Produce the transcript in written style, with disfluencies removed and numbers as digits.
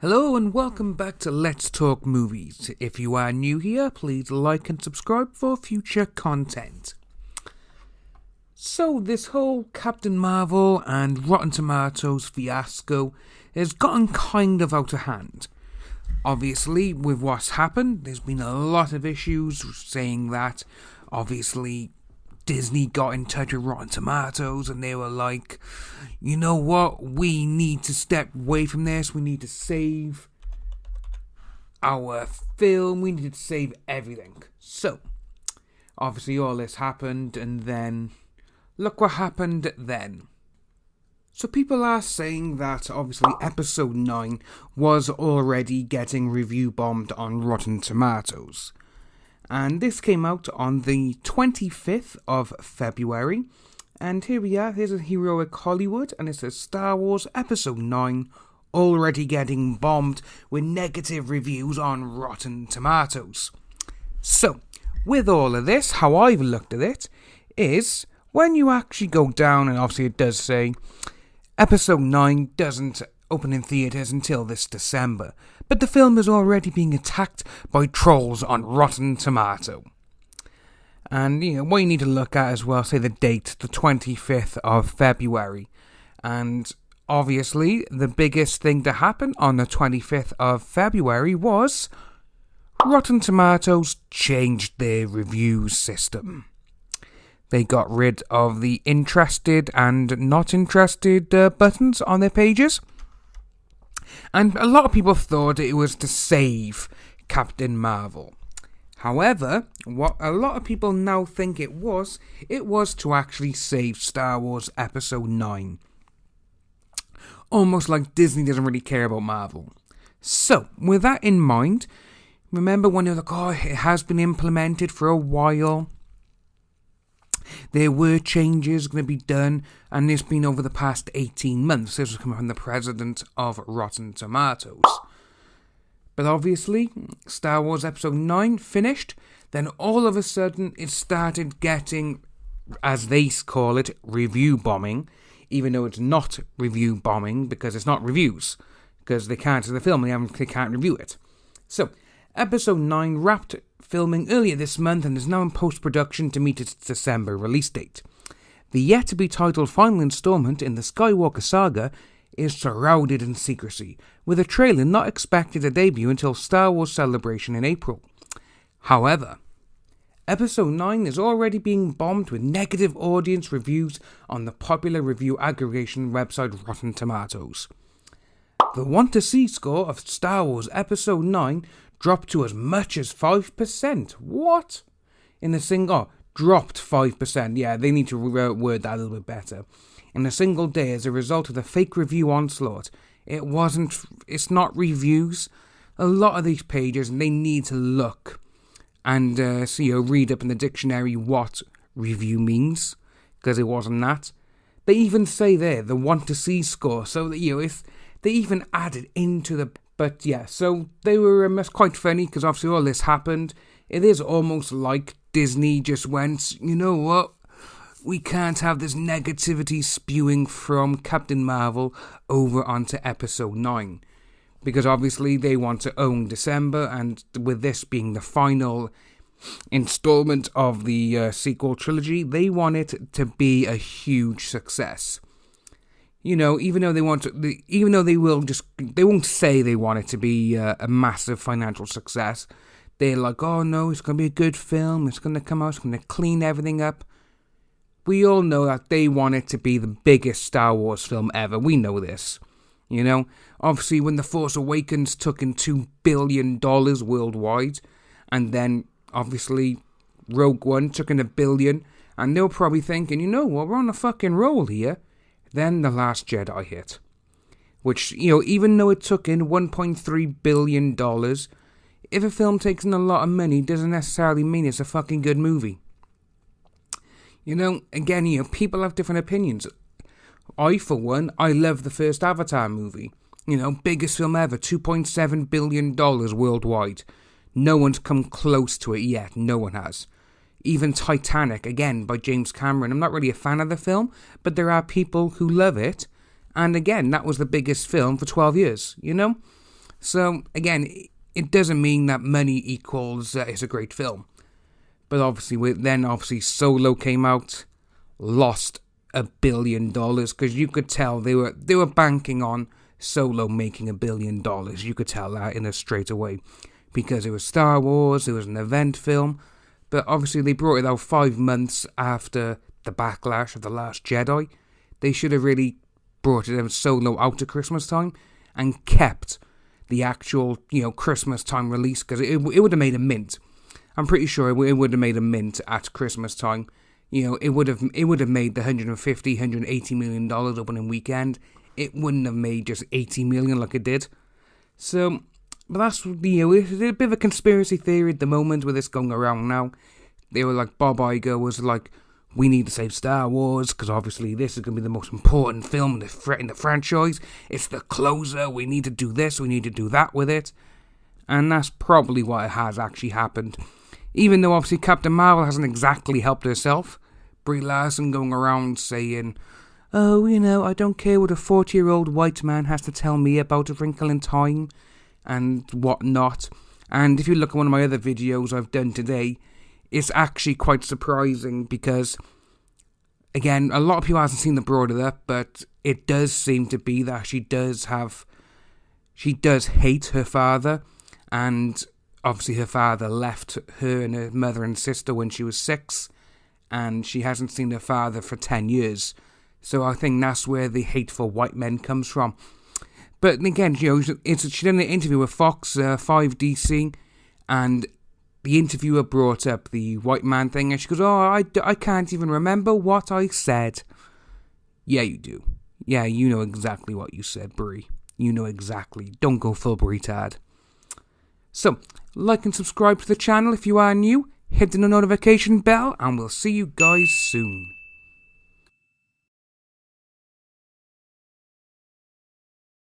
Hello and welcome back to Let's Talk Movies. If you are new here, please like and subscribe for future content. So this whole Captain Marvel and Rotten Tomatoes fiasco has gotten kind of out of hand. Obviously, with what's happened, there's been a lot of issues saying that, obviously, Disney got in touch with Rotten Tomatoes and they were like, you know what, we need to step away from this, we need to save our film, we need to save everything. So, obviously all this happened and then, look what happened then. So people are saying that obviously episode 9 was already getting review bombed on Rotten Tomatoes. And this came out on the 25th of February. And here we are, here's a Heroic Hollywood, and it says Star Wars Episode 9 already getting bombed with negative reviews on Rotten Tomatoes. So, with all of this, how I've looked at it is, when you actually go down, and obviously it does say, Episode 9 doesn't open in theatres until this December, but the film is already being attacked by trolls on Rotten Tomato. And, what you need to look at as well, say the date, the 25th of February. And obviously, the biggest thing to happen on the 25th of February was Rotten Tomatoes changed their review system. They got rid of the interested and not interested buttons on their pages. And a lot of people thought it was to save Captain Marvel. However, what a lot of people now think it was to actually save Star Wars Episode 9. Almost like Disney doesn't really care about Marvel. So, with that in mind, remember when you're like, it has been implemented for a while. There were changes going to be done, and it's been over the past 18 months. This was coming from the president of Rotten Tomatoes. But obviously, Star Wars Episode 9 finished, then all of a sudden it started getting, as they call it, review bombing, even though it's not review bombing, because it's not reviews, because they can't see the film, they can't review it. So, Episode 9 wrapped filming earlier this month and is now in post-production to meet its December release date. The yet-to-be-titled final installment in the Skywalker saga is shrouded in secrecy, with a trailer not expected to debut until Star Wars Celebration in April. However, Episode 9 is already being bombed with negative audience reviews on the popular review aggregation website Rotten Tomatoes. The want-to-see score of Star Wars Episode 9 dropped to as much as 5%. What? Dropped 5%. Yeah, they need to word that a little bit better. In a single day as a result of the fake review onslaught. It's not reviews. A lot of these pages, they need to look and read up in the dictionary what review means, because it wasn't that. They even say there, the want-to-see score, so that, if they even added into the... But yeah, so they were quite funny, because obviously all this happened. It is almost like Disney just went, you know what? We can't have this negativity spewing from Captain Marvel over onto Episode 9. Because obviously they want to own December, and with this being the final installment of the sequel trilogy, they want it to be a huge success. Even though they won't say they want it to be a massive financial success. They're like, oh no, it's going to be a good film, it's going to come out, it's going to clean everything up. We all know that they want it to be the biggest Star Wars film ever. We know this. Obviously when The Force Awakens took in $2 billion worldwide, and then obviously Rogue One took in $1 billion, and they were probably thinking, you know what, we're on a fucking roll here. Then The Last Jedi hit. Which, even though it took in $1.3 billion, if a film takes in a lot of money, doesn't necessarily mean it's a fucking good movie. Again, people have different opinions. I, for one, I love the first Avatar movie. Biggest film ever, $2.7 billion worldwide. No one's come close to it yet, no one has. Even Titanic, again, by James Cameron. I'm not really a fan of the film, but there are people who love it. And again, that was the biggest film for 12 years, So, again, it doesn't mean that money equals it's a great film. But obviously Solo came out, lost $1 billion, because you could tell they were banking on Solo making $1 billion. You could tell that in a straight away, because it was Star Wars, it was an event film, but obviously they brought it out 5 months after the backlash of The Last Jedi. They should have really brought it Solo out at Christmas time and kept the actual, Christmas time release, because it would have made a mint. I'm pretty sure it would have made a mint at Christmas time. It would have made the $180 million opening weekend. It wouldn't have made just $80 million like it did. So, but that's, it's a bit of a conspiracy theory at the moment with this going around now. They were like, Bob Iger was like, we need to save Star Wars, because obviously this is going to be the most important film in the franchise. It's the closer, we need to do this, we need to do that with it. And that's probably what has actually happened. Even though obviously Captain Marvel hasn't exactly helped herself. Brie Larson going around saying, oh, I don't care what a 40-year-old white man has to tell me about A Wrinkle in Time and whatnot. And if you look at one of my other videos I've done today, it's actually quite surprising because, again, a lot of people haven't seen the broader up, but it does seem to be that she does hate her father, and obviously her father left her and her mother and sister when she was 6, and she hasn't seen her father for 10 years. So I think that's where the hateful white men comes from. But again, she did an interview with Fox 5DC, and the interviewer brought up the white man thing, and she goes, oh, I can't even remember what I said. Yeah, you do. Yeah, you know exactly what you said, Brie. You know exactly. Don't go full retard. So, like and subscribe to the channel if you are new, hit the notification bell, and we'll see you guys soon.